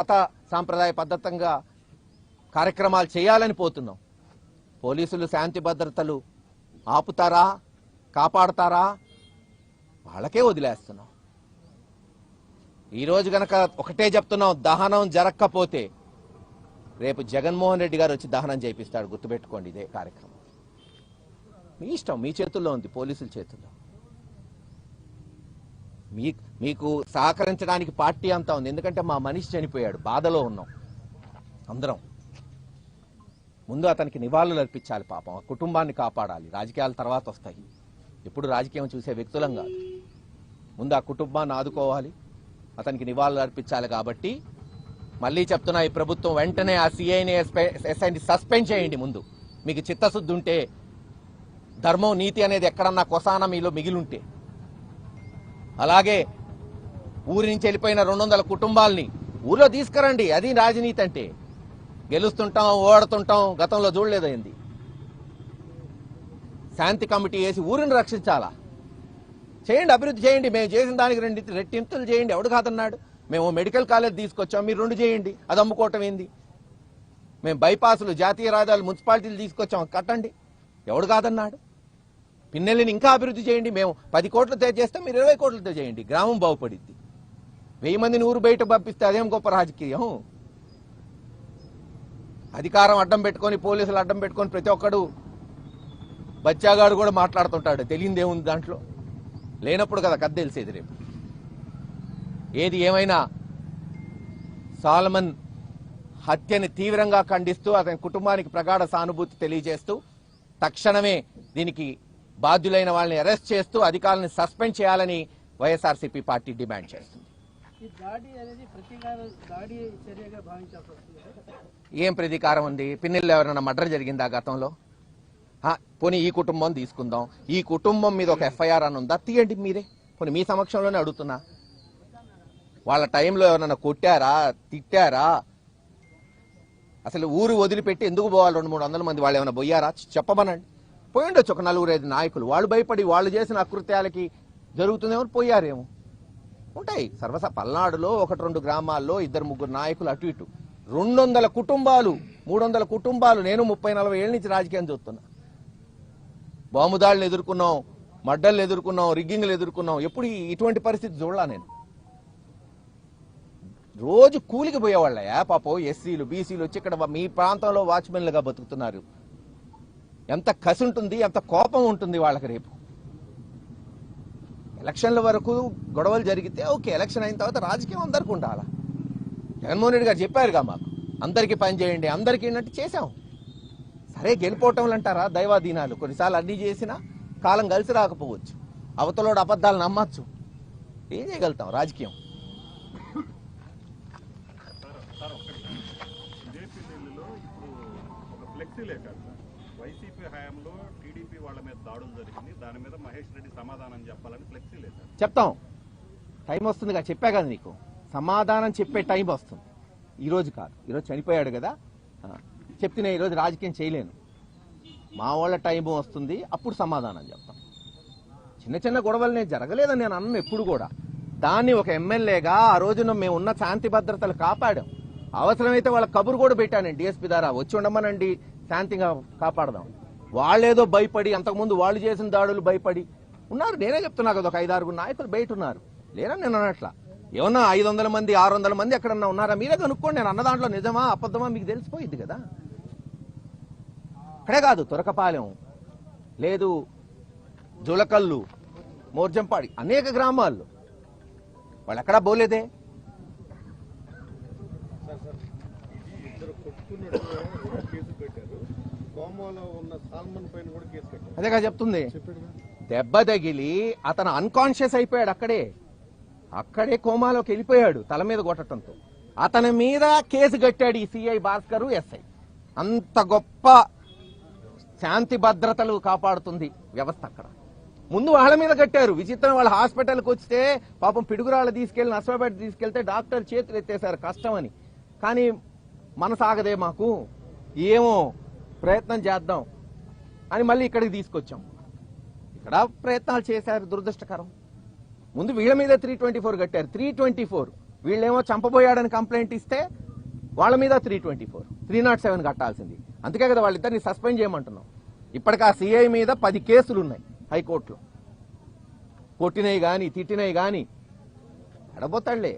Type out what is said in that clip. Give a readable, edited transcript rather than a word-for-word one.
పాత సాంప్రదాయ పద్ధతంగా కార్యక్రమాలు చేయాలని పోతున్నాం. పోలీసులు శాంతి భద్రతలు ఆపుతారా, కాపాడతారా, వాళ్ళకే వదిలేస్తున్నాం. ఈరోజు గనక ఒకటే చెప్తున్నాం, దహనం జరగకపోతే రేపు జగన్మోహన్ రెడ్డి గారు వచ్చి దహనం చేపిస్తాడు. గుర్తుపెట్టుకోండి, ఇదే కార్యక్రమం. మీ ఇష్టం, మీ చేతుల్లో ఉంది, పోలీసుల చేతుల్లో. మీకు సహకరించడానికి పార్టీ అంతా ఉంది. ఎందుకంటే మా మనిషి చనిపోయాడు, బాధలో ఉన్నాం అందరం. ముందు అతనికి నివాళులు అర్పించాలి. పాపం ఆ కుటుంబాన్ని కాపాడాలి. రాజకీయాల తర్వాత వస్తాయి. ఎప్పుడు రాజకీయం చూసే వ్యక్తులం కాదు. ముందు ఆ కుటుంబాన్ని ఆదుకోవాలి, అతనికి నివాళులు అర్పించాలి. కాబట్టి మళ్ళీ చెప్తున్నా, ఈ ప్రభుత్వం వెంటనే ఆ సిఐని ఎస్ఐని సస్పెండ్ చేయండి. ముందు మీకు చిత్తశుద్ధి ఉంటే, ధర్మం నీతి అనేది ఎక్కడన్నా కొసాన మీలో మిగిలింటే. అలాగే ఊరి నుంచి వెళ్ళిపోయిన 200 కుటుంబాలని ఊర్లో తీసుకురండి. అది రాజనీతి అంటే. గెలుస్తుంటాం, ఓడుతుంటాం, గతంలో చూడలేదైంది. శాంతి కమిటీ వేసి ఊరిని రక్షించాలా? చేయండి, అభివృద్ధి చేయండి. మేము చేసిన దానికి రెట్టింపులు చేయండి. ఎవడు కాదన్నాడు? మేము మెడికల్ కాలేజ్ తీసుకొచ్చాం, మీరు 2 చేయండి. అది అమ్ముకోవటం ఏంది? మేము బైపాసులు, జాతీయ రహదారులు, మున్సిపాలిటీలు తీసుకొచ్చాం, కట్టండి. ఎవడు కాదన్నాడు? పిన్నెల్లిని ఇంకా అభివృద్ధి చేయండి. మేము 10 కోట్లతో చేస్తే మీరు 20 కోట్లతో చేయండి. గ్రామం బాగుపడిద్ది. 1000 మందిని ఊరు బయట పంపిస్తే అదేం గొప్ప రాజకీయం? అధికారం అడ్డం పెట్టుకొని, పోలీసులు అడ్డం పెట్టుకొని ప్రతి ఒక్కడు బచ్చాగాడు కూడా మాట్లాడుతుంటాడు. తెలియదేముంది దాంట్లో? లేనప్పుడు కదా కథ తెలిసేది రేపు. ఏది ఏమైనా సాల్మన్ హత్యని తీవ్రంగా ఖండిస్తూ, అతని కుటుంబానికి ప్రగాఢ సానుభూతి తెలియజేస్తూ, తక్షణమే దీనికి బాధ్యులైన వాళ్ళని అరెస్ట్ చేస్తూ అధికారులను సస్పెండ్ చేయాలని వైఎస్ఆర్సీపీ పార్టీ డిమాండ్ చేస్తుంది. ఏం ప్రతీకారం ఉంది? పిన్నెల్లో ఎవరైనా మర్డర్ జరిగిందా గతంలో? పోనీ ఈ కుటుంబం తీసుకుందాం. ఈ కుటుంబం మీద ఒక ఎఫ్ఐఆర్ అని ఉందా? తీయండి మీరే. పోనీ మీ సమక్షంలోనే అడుగుతున్నా. వాళ్ళ టైంలో ఎవరైనా కొట్టారా, తిట్టారా? అసలు ఊరు వదిలిపెట్టి ఎందుకు పోవాలి? 200-300 మంది వాళ్ళు ఏమైనా పోయారా? చెప్పమనండి. పోయి ఉండొచ్చు ఒక 4-5 నాయకులు. వాళ్ళు భయపడి వాళ్ళు చేసిన అకృత్యాలకి జరుగుతుందేమో పోయారేమో. ఉంటాయి పల్నాడులో 1-2 గ్రామాల్లో 2-3 నాయకులు అటు ఇటు. 200 కుటుంబాలు, 300 కుటుంబాలు. నేను 30-40 ఏళ్ళ నుంచి రాజకీయం చూస్తున్నా. బాంబుదాడులు ఎదుర్కొన్నాం, మడ్డలు ఎదుర్కొన్నాం, రిగ్గింగ్లు ఎదుర్కొన్నాం. ఎప్పుడు ఇటువంటి పరిస్థితి చూడలా నేను. రోజు కూలికి పోయేవాళ్ళయా పాపం. ఎస్సీలు, బీసీలు వచ్చి ఇక్కడ మీ ప్రాంతంలో వాచ్మెన్లుగా బతుకుతున్నారు. ఎంత కసి ఉంటుంది, ఎంత కోపం ఉంటుంది వాళ్ళకి. రేపు ఎలక్షన్ల వరకు గొడవలు జరిగితే ఓకే, ఎలక్షన్ అయిన తర్వాత రాజకీయం అందరికీ ఉండాలా. జగన్మోహన్ రెడ్డి గారు చెప్పారుగా, మాకు అందరికీ పని చేయండి, అందరికీ అన్నట్టు చేశాం. సరే, గెలిపోవటంలు అంటారా దైవాధీనాలు. కొన్నిసార్లు అన్ని చేసినా కాలం కలిసి రాకపోవచ్చు. అవతలోడు అబద్ధాలు నమ్మచ్చు. ఏం చేయగలుగుతాం? రాజకీయం. వైసీపీ హయాంలో టీడీపీ వాళ్ళ మీద దాడులు జరిగింది. దాని మీద మహేష్ రెడ్డి సమాధానం చెప్పాలని ఫ్లెక్సీ లేదు. చెప్తాం, టైం వస్తుందిగా. చెప్పా కదా నీకు, సమాధానం చెప్పే టైం వస్తుంది. ఈరోజు కాదు, ఈరోజు చనిపోయాడు కదా. చెప్తే ఈరోజు రాజకీయం చేయలేను. మా వాళ్ళ టైం వస్తుంది, అప్పుడు సమాధానం చెప్తాం. చిన్న చిన్న గొడవలు జరగలేదని నేను అన్న ఎప్పుడు కూడా. దాన్ని ఒక ఎమ్మెల్యేగా ఆ రోజున మేము ఉన్న శాంతి భద్రతలు కాపాడాం. అవసరమైతే వాళ్ళ కబురు కూడా పెట్టాను డిఎస్పీ ద్వారా, వచ్చి ఉండమనండి, శాంతిగా కాపాడదాం. వాళ్ళేదో భయపడి, అంతకుముందు వాళ్ళు చేసిన దాడులు భయపడి ఉన్నారు. నేనే చెప్తున్నా కదా, ఒక 5-6 నాయకులు బయట ఉన్నారు. లేరని నేను అన్నట్లా. ఏమన్నా 500 మంది 600 మంది ఎక్కడన్నా ఉన్నారా? మీరే కనుక్కోండి. నేను అన్న దాంట్లో నిజమా అబద్ధమా మీకు తెలిసిపోయింది కదా. అక్కడే కాదు, తురకపాలెం లేదు, జులకల్లు, మోర్జంపాడి, అనేక గ్రామాల్లో వాళ్ళు ఎక్కడా పోలేదే. అదేగా చెప్తుంది. దెబ్బ తగిలి అతను అన్కాన్షియస్ అయిపోయాడు. అక్కడే కోమాలోకి వెళ్ళిపోయాడు తల మీద కొట్టడంతో. అతని మీద కేసు కట్టాడు ఈ సిఐ భాస్కర్, ఎస్ఐ. అంత గొప్ప శాంతి భద్రతలు కాపాడుతుంది వ్యవస్థ అక్కడ. ముందు వాళ్ళ మీద కట్టారు. విచిత్రం, వాళ్ళ హాస్పిటల్కి వస్తే పాపం పిడుగురాళ్ళు తీసుకెళ్లి నర్సరాబాద్ తీసుకెళ్తే డాక్టర్ చేతులు ఎత్తేశారు కష్టమని. కానీ మనసాగదే మాకు, ఏమో ప్రయత్నం చేద్దాం అని మళ్ళీ ఇక్కడికి తీసుకొచ్చాం. ఇక్కడ ప్రయత్నాలు చేశారు, దురదృష్టకరం. ముందు వీళ్ళ మీద 324 కట్టారు. 324 వీళ్ళేమో చంపబోయాడని కంప్లైంట్ ఇస్తే వాళ్ళ మీద 324, 307 కట్టాల్సింది. అందుకే కదా వాళ్ళిద్దరిని సస్పెండ్ చేయమంటున్నాం. ఇప్పటికి ఆ సిఐ మీద 10 కేసులు ఉన్నాయి హైకోర్టులో. కొట్టినవి కానీ తిట్టినవి కానీ అడబోతాడులే.